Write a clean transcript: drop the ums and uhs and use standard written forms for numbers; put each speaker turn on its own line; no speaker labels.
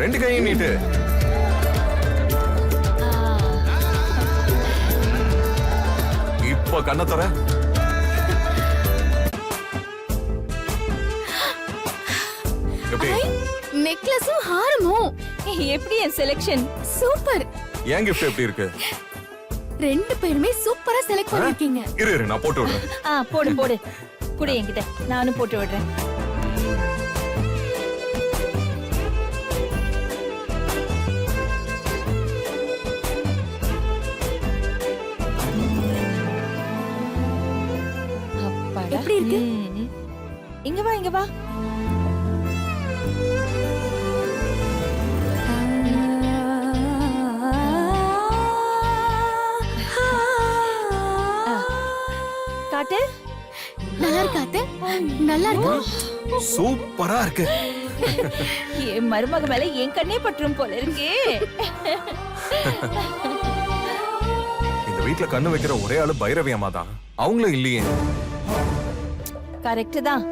2 கையும் நீட்டு. இப்ப கண்ணை தர. எப்படி?
நெக்லஸும் ஹாரமும்
எப்படி என் செலக்ஷன்?
சூப்பர்.
என் கிஃப்ட் எப்படி இருக்கு?
2 பேருமே சூப்பரா செலக்ட் பண்ணிருக்கீங்க.
இரு நான் போட்டு விடுறேன்.
போடு போடு. குடு என்கிட்ட, நானும் போட்டு விடுறேன்.
எப்படி இருக்கு?
இங்க வா இங்க வா. காட்டு.
நல்லா இருக்காத்து? நல்லா இருக்கு.
சூப்பரா இருக்கு.
என் மருமக மேல என் கண்ணே பற்றும் போல இருக்கே.
இந்த வீட்ல கண்ணு வைக்கிற ஒரே ஆளு பைரவி அம்மா தான். அவங்களும் இல்லையே.
கரெக்ட் தான்.